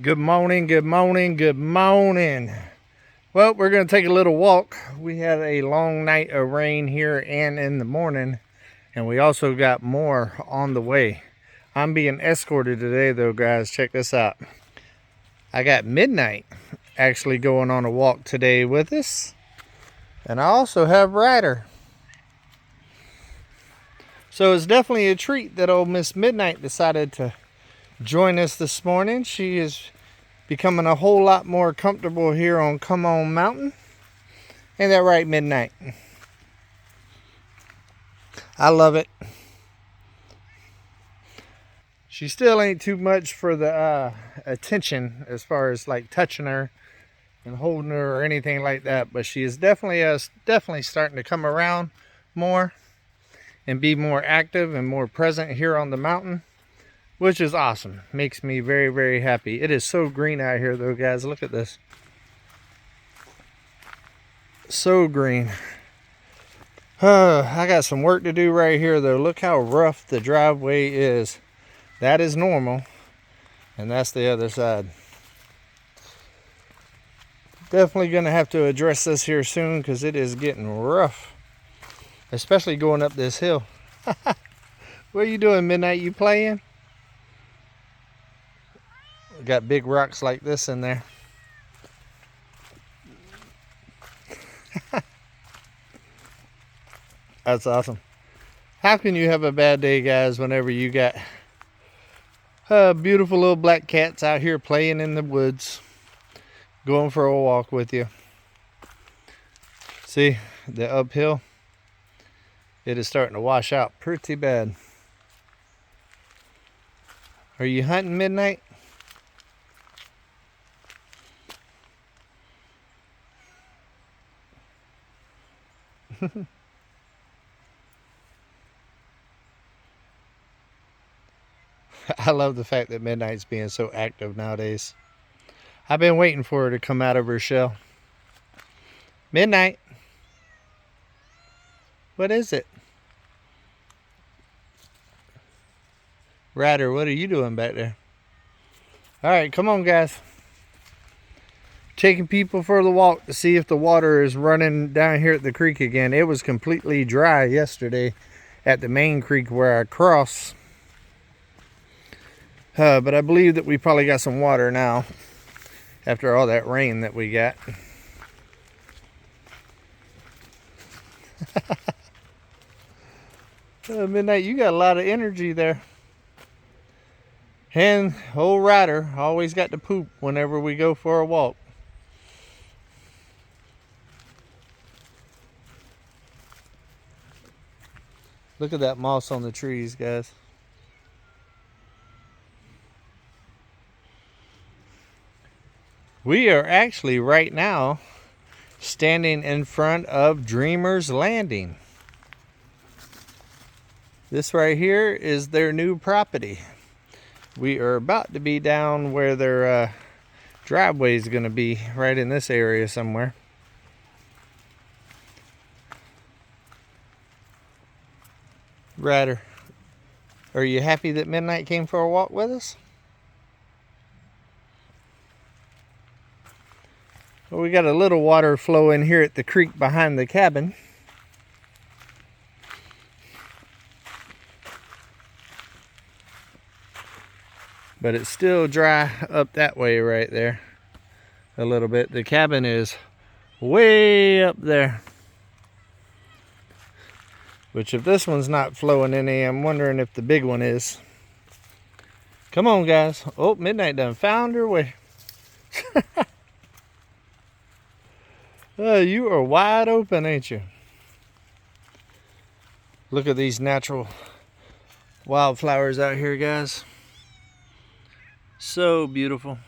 Good morning, good morning, good morning. Well, we're going to take a little walk. We had a long night of rain here and in the morning, and we also got more on the way. I'm being escorted today though, guys. Check this out. I got Midnight actually going on a walk today with us, and I also have Ryder. So it's definitely a treat that old Miss Midnight decided to join us this morning. She is becoming a whole lot more comfortable here on Come On Mountain. Ain't that right, Midnight? I love it. She still ain't too much for the attention as far as like touching her and holding her or anything like that, but she is definitely starting to come around more and be more active and more present here on the mountain, which is awesome. Makes me very, very happy. It is so green out here though, guys. Look at this. So green. I got some work to do right here though. Look how rough the driveway is. That is normal, and that's the other side. Definitely gonna have to address this here soon because it is getting rough, especially going up this hill. What are you doing, Midnight? You playing? Got big rocks like this in there. That's awesome. How can you have a bad day, guys, whenever you got beautiful little black cats out here playing in the woods, going for a walk with you? See, the uphill, it is starting to wash out pretty bad. Are you hunting, Midnight? I love the fact that Midnight's being so active nowadays. I've been waiting for her to come out of her shell. Midnight. What is it? Ryder, what are you doing back there? All right, come on, guys. Taking people for the walk to see if the water is running down here at the creek again. It was completely dry yesterday at the main creek where I cross. But I believe that we probably got some water now after all that rain that we got. Midnight, you got a lot of energy there. And old Ryder always got to poop whenever we go for a walk. Look at that moss on the trees, guys. We are actually right now standing in front of Dreamer's Landing. This right here is their new property. We are about to be down where their driveway is going to be, right in this area somewhere. Ryder, are you happy that Midnight came for a walk with us? Well, we got a little water flow in here at the creek behind the cabin. But it's still dry up that way right there a little bit. The cabin is way up there. Which if this one's not flowing any, I'm wondering if the big one is. Come on, guys. Oh, Midnight done found her way. You are wide open, ain't you? Look at these natural wildflowers out here, guys. So beautiful.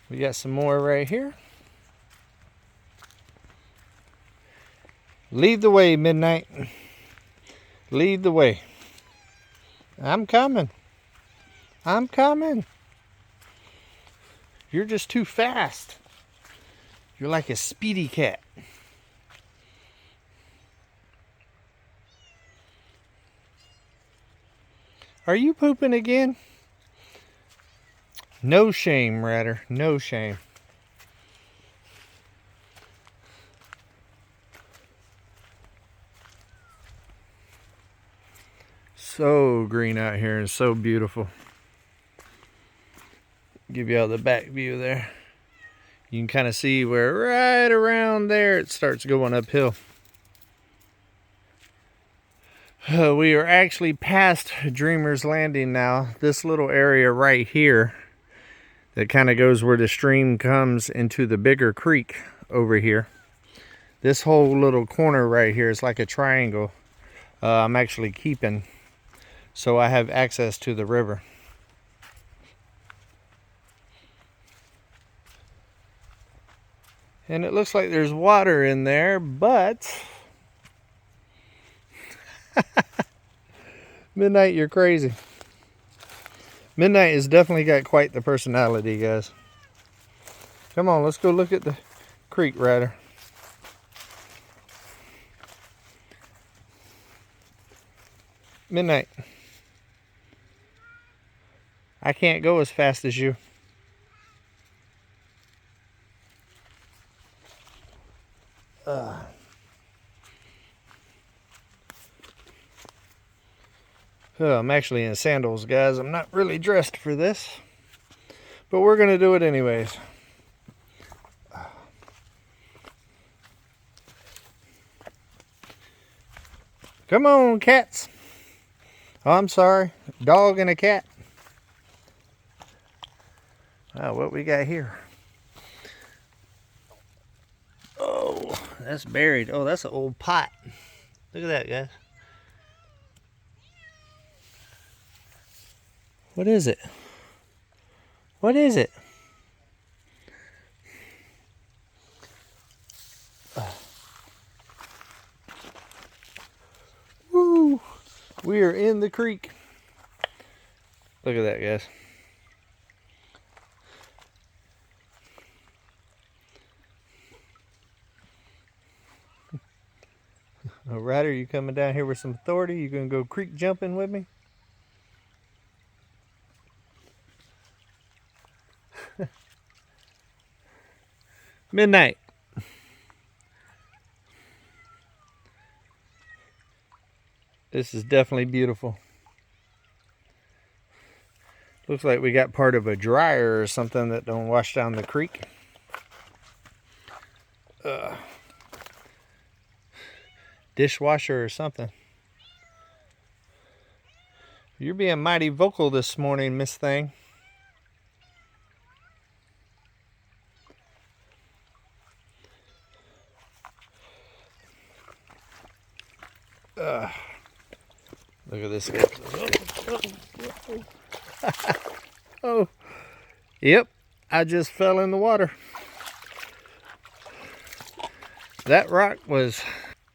We got some more right here. Lead the way, Midnight. Lead the way. I'm coming. I'm coming. You're just too fast. You're like a speedy cat. Are you pooping again? No shame, Ratter. No shame. So green out here and so beautiful. Give you all the back view there. You can kind of see where right around there it starts going uphill. We are actually past Dreamer's Landing now. This little area right here that kind of goes where the stream comes into the bigger creek over here. This whole little corner right here is like a triangle. I'm actually keeping, so I have access to the river. And it looks like there's water in there, but Midnight, you're crazy. Midnight has definitely got quite the personality, guys. Come on, let's go look at the creek, Ratter. Midnight. I can't go as fast as you. Oh, I'm actually in sandals, guys. I'm not really dressed for this, but we're going to do it anyways. Come on, cats. Oh, I'm sorry. Dog and a cat. Oh, what we got here? Oh, that's buried. Oh, that's an old pot. Look at that, guys. What is it? What is it? Woo! We are in the creek. Look at that, guys. Ryder, you coming down here with some authority? You gonna go creek jumping with me? Midnight. This is definitely beautiful. Looks like we got part of a dryer or something that don't wash down the creek. Dishwasher or something. You're being mighty vocal this morning, Miss Thing. Look at this guy. Oh, yep, I just fell in the water. That rock was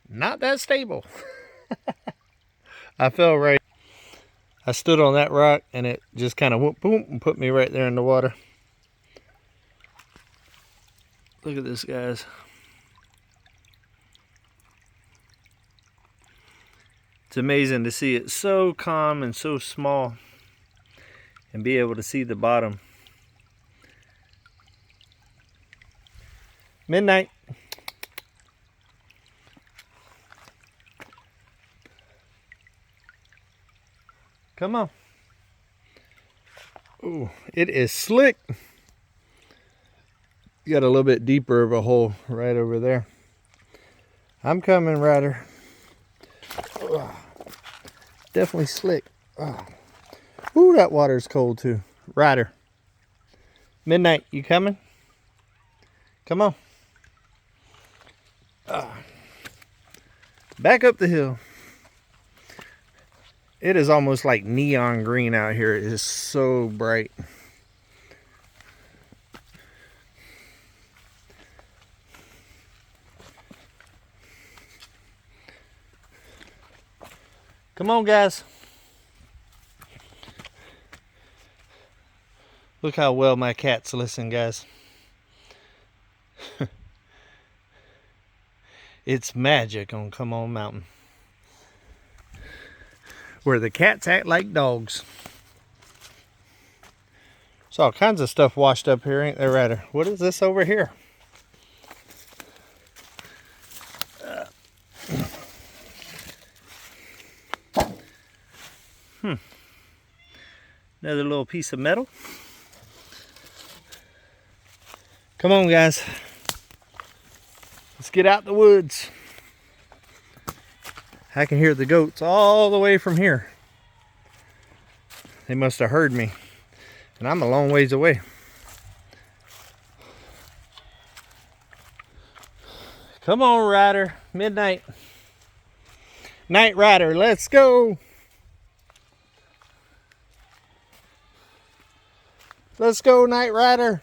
not that stable. I fell right. I stood on that rock and it just kind of went boom and put me right there in the water. Look at this, guys. It's amazing to see it so calm and so small and be able to see the bottom. Midnight. Come on. Ooh, it is slick. You got a little bit deeper of a hole right over there. I'm coming, Ryder. Definitely slick. Ooh, that water's cold too. Ryder. Midnight, you coming? Come on. Back up the hill. It is almost like neon green out here. It is so bright. Come on, guys. Look how well my cats listen, guys. It's magic on Come On Mountain, where the cats act like dogs. There's all kinds of stuff washed up here, ain't there, Ryder? What is this over here? Another little piece of metal. Come on, guys. Let's get out the woods. I can hear the goats all the way from here. They must have heard me. And I'm a long ways away. Come on, Ryder. Midnight. Night Rider, let's go. Let's go, Night Rider.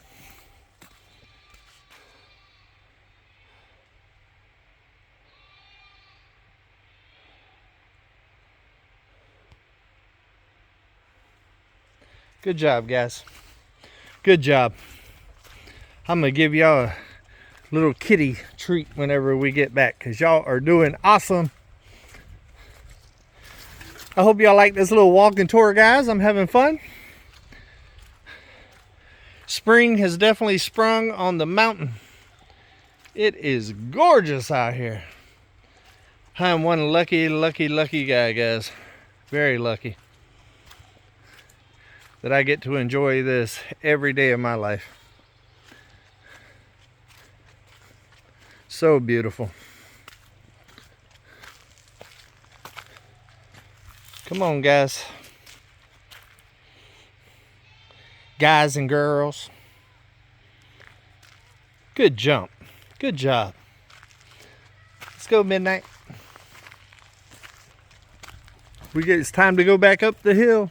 Good job, guys. Good job. I'm going to give y'all a little kitty treat whenever we get back, because y'all are doing awesome. I hope y'all like this little walking tour, guys. I'm having fun. Spring has definitely sprung on the mountain. It is gorgeous out here. I'm one lucky guy, guys. Very lucky that I get to enjoy this every day of my life. So beautiful. Come on, guys. Guys and girls. Good jump. Good job. Let's go, Midnight. It's time to go back up the hill.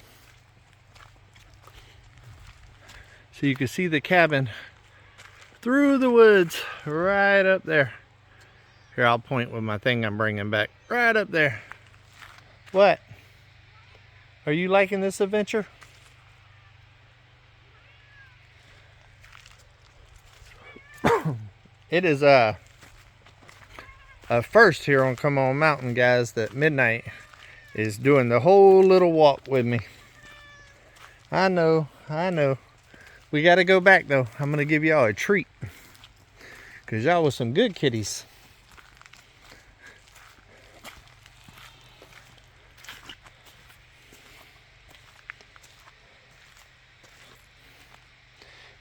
So you can see the cabin through the woods right up there. Here, I'll point with my thing I'm bringing back. Right up there. What? Are you liking this adventure? It is a first here on Come On Mountain, guys, that Midnight is doing the whole little walk with me. I know. We got to go back, though. I'm going to give y'all a treat, because y'all was some good kitties.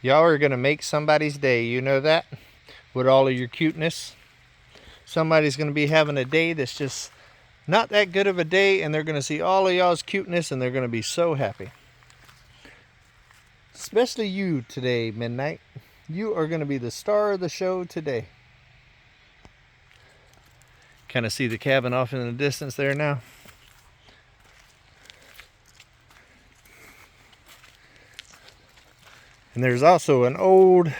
Y'all are going to make somebody's day, you know that? With all of your cuteness. Somebody's going to be having a day that's just not that good of a day, and they're going to see all of y'all's cuteness, and they're going to be so happy. Especially you today, Midnight. You are going to be the star of the show today. Kind of see the cabin off in the distance there now. And there's also an old,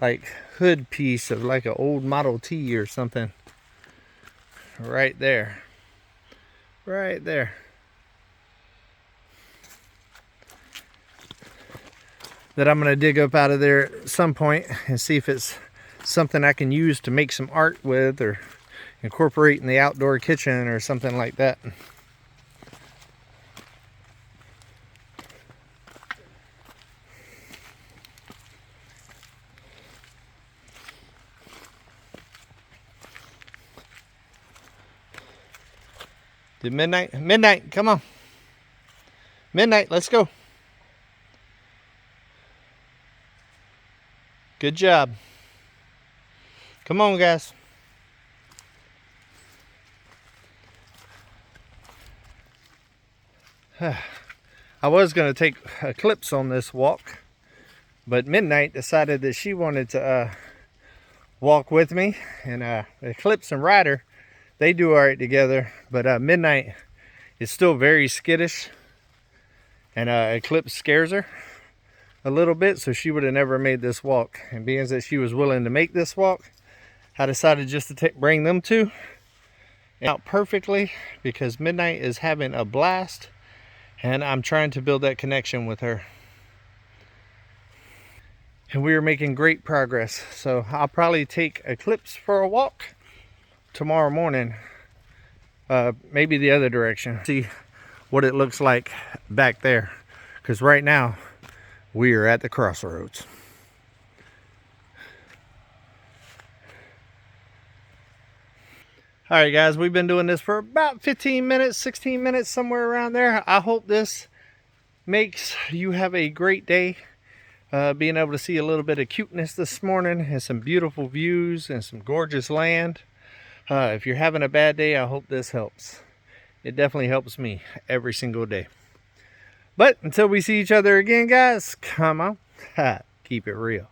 like, hood piece of like an old Model T or something. Right there. Right there. That I'm going to dig up out of there at some point and see if it's something I can use to make some art with, or incorporate in the outdoor kitchen or something like that. Did Midnight, come on. Midnight, let's go. Good job. Come on, guys. I was going to take Eclipse on this walk, but Midnight decided that she wanted to walk with me. And Eclipse and Ryder, they do all right together, but Midnight is still very skittish, and Eclipse scares her a little bit, so she would have never made this walk. And being that she was willing to make this walk, I decided just to bring them two out perfectly, because Midnight is having a blast, and I'm trying to build that connection with her. And we are making great progress. So I'll probably take Eclipse for a walk tomorrow morning, maybe the other direction, see what it looks like back there, because right now We are at the crossroads. All right, guys, we've been doing this for about 15 minutes, 16 minutes, somewhere around there. I hope this makes you have a great day. Being able to see a little bit of cuteness this morning and some beautiful views and some gorgeous land. If you're having a bad day, I hope this helps. It definitely helps me every single day. But until we see each other again, guys, come on, keep it real.